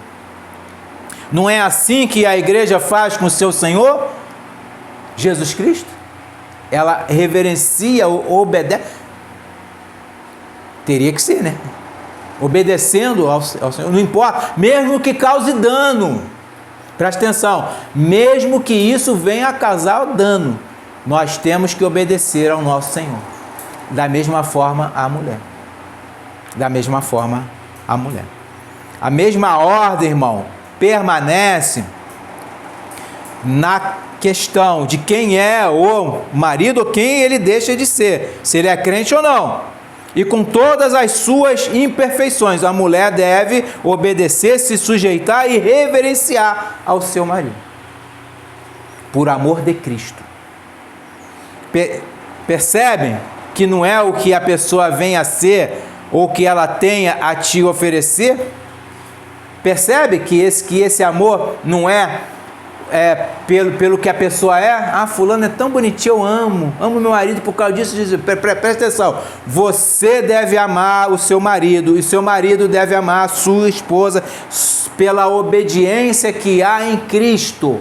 Não é assim que a igreja faz com o seu Senhor, Jesus Cristo? Ela reverencia, obedece. Teria que ser, né? Obedecendo ao Senhor, não importa, mesmo que cause dano. Presta atenção, mesmo que isso venha a causar dano, nós temos que obedecer ao nosso Senhor. Da mesma forma, a mulher. Da mesma forma, a mulher. A mesma ordem, irmão, permanece na questão de quem é o marido ou quem ele deixa de ser, se ele é crente ou não. E com todas as suas imperfeições, a mulher deve obedecer, se sujeitar e reverenciar ao seu marido, por amor de Cristo. Percebem que não é o que a pessoa vem a ser ou que ela tenha a te oferecer? Percebe que esse amor não é pelo que a pessoa é? Ah, fulano é tão bonitinho, eu amo meu marido por causa disso. Presta atenção, você deve amar o seu marido, e seu marido deve amar a sua esposa pela obediência que há em Cristo,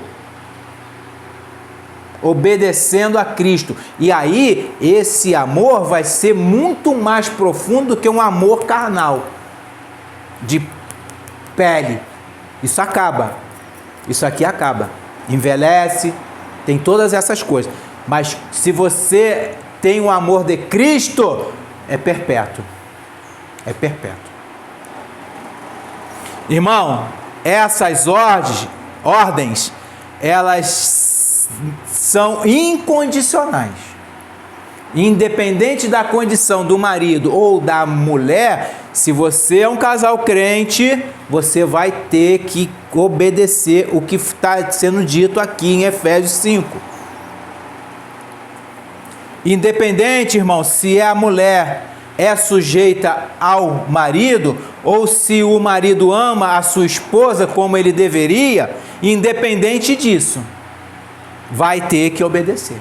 obedecendo a Cristo. E aí, esse amor vai ser muito mais profundo do que um amor carnal, de pele. Isso acaba. Isso aqui acaba. Envelhece, tem todas essas coisas. Mas se você tem o amor de Cristo, é perpétuo. É perpétuo. Irmão, essas ordens, elas são incondicionais. Independente da condição do marido ou da mulher, se você é um casal crente, você vai ter que obedecer o que está sendo dito aqui em Efésios 5. Independente, irmão, se a mulher é sujeita ao marido, ou se o marido ama a sua esposa como ele deveria, independente disso, vai ter que obedecer.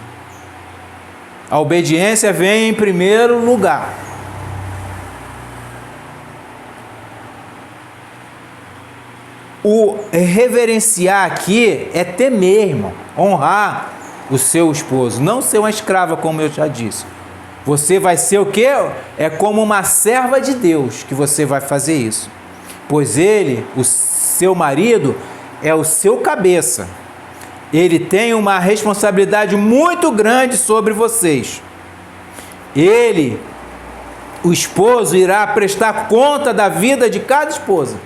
A obediência vem em primeiro lugar. O reverenciar aqui é temer, irmão, honrar o seu esposo, não ser uma escrava, como eu já disse. Você vai ser o quê? É como uma serva de Deus que você vai fazer isso. Pois ele, o seu marido, é o seu cabeça. Ele tem uma responsabilidade muito grande sobre vocês. Ele, o esposo, irá prestar conta da vida de cada esposa,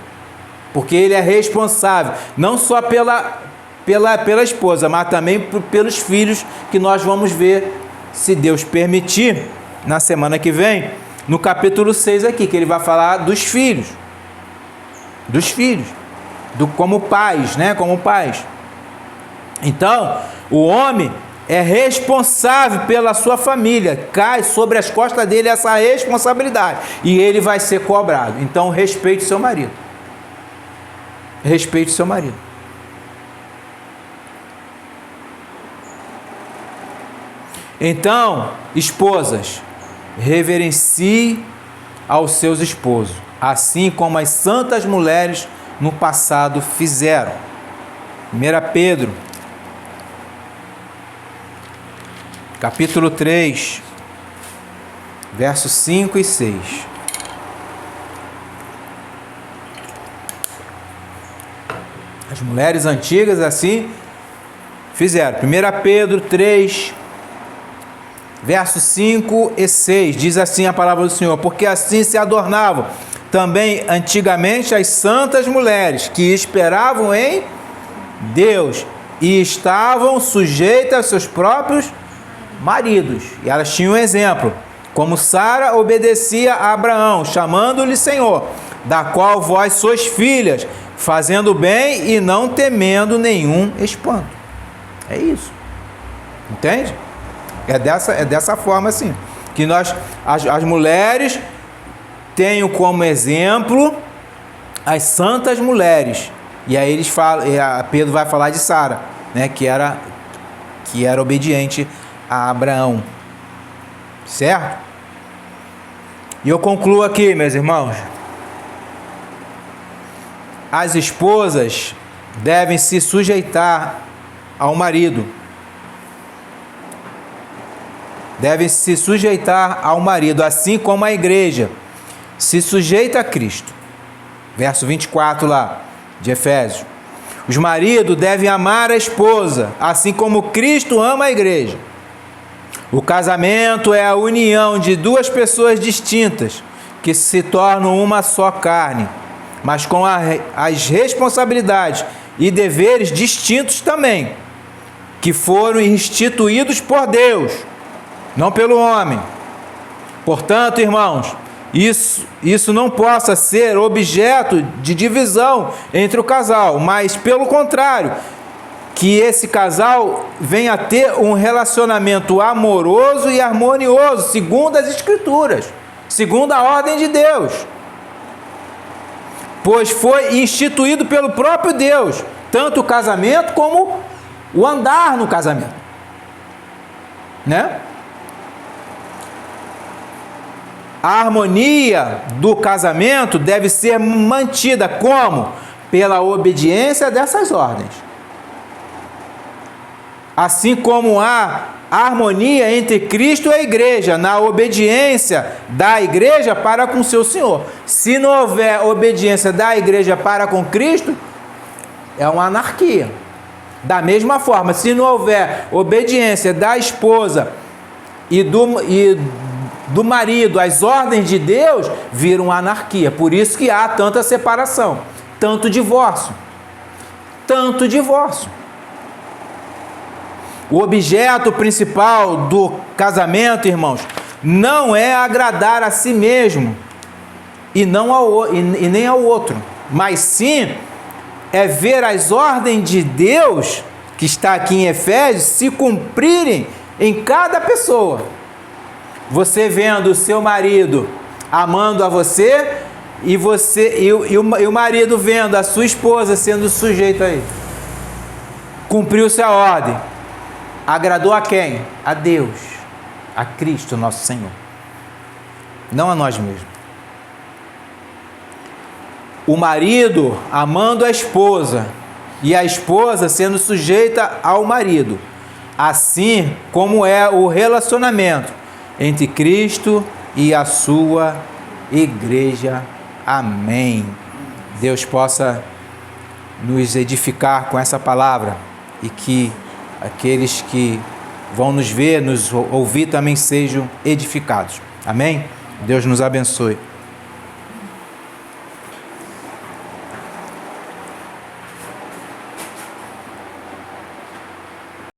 porque ele é responsável, não só pela esposa, mas também pelos filhos, que nós vamos ver, se Deus permitir, na semana que vem, no capítulo 6 aqui, que ele vai falar dos filhos, como pais, né? Como pais. Então, o homem é responsável pela sua família, cai sobre as costas dele essa responsabilidade, e ele vai ser cobrado. Então, respeite seu marido. Respeite seu marido. Então, esposas, reverencie aos seus esposos, assim como as santas mulheres no passado fizeram. 1 Pedro, capítulo 3, versos 5 e 6. As mulheres antigas assim fizeram. 1 Pedro 3, versos 5 e 6. Diz assim a palavra do Senhor: porque assim se adornavam também antigamente as santas mulheres que esperavam em Deus e estavam sujeitas aos seus próprios maridos. E elas tinham um exemplo, como Sara obedecia a Abraão, chamando-lhe Senhor, da qual vós sois filhas, fazendo bem e não temendo nenhum espanto. É isso. Entende? É dessa forma assim, que nós, as mulheres, tenham como exemplo as santas mulheres. E aí eles falam, Pedro vai falar de Sara, né, que era obediente a Abraão, certo? E eu concluo aqui, meus irmãos. As esposas devem se sujeitar ao marido. Devem se sujeitar ao marido, assim como a igreja se sujeita a Cristo. Verso 24 lá, de Efésios. Os maridos devem amar a esposa, assim como Cristo ama a igreja. O casamento é a união de duas pessoas distintas que se tornam uma só carne, mas com as responsabilidades e deveres distintos também, que foram instituídos por Deus, não pelo homem. Portanto, irmãos, isso não possa ser objeto de divisão entre o casal, mas pelo contrário, que esse casal venha a ter um relacionamento amoroso e harmonioso, segundo as Escrituras, segundo a ordem de Deus. Pois foi instituído pelo próprio Deus, tanto o casamento como o andar no casamento. Né? A harmonia do casamento deve ser mantida como? Pela obediência dessas ordens. Assim como há harmonia entre Cristo e a igreja, na obediência da igreja para com seu Senhor. Se não houver obediência da igreja para com Cristo, é uma anarquia. Da mesma forma, se não houver obediência da esposa e do marido às ordens de Deus, vira uma anarquia. Por isso que há tanta separação, tanto divórcio. O objeto principal do casamento, irmãos, não é agradar a si mesmo e nem ao outro, mas sim é ver as ordens de Deus, que está aqui em Efésios, se cumprirem em cada pessoa. Você vendo o seu marido amando a você e o marido vendo a sua esposa sendo sujeita a ele. Cumpriu-se a ordem. Agradou a quem? A Deus, a Cristo nosso Senhor, não a nós mesmos. O marido amando a esposa e a esposa sendo sujeita ao marido, assim como é o relacionamento entre Cristo e a sua igreja. Amém. Deus possa nos edificar com essa palavra e que aqueles que vão nos ver, nos ouvir também sejam edificados. Amém? Deus nos abençoe.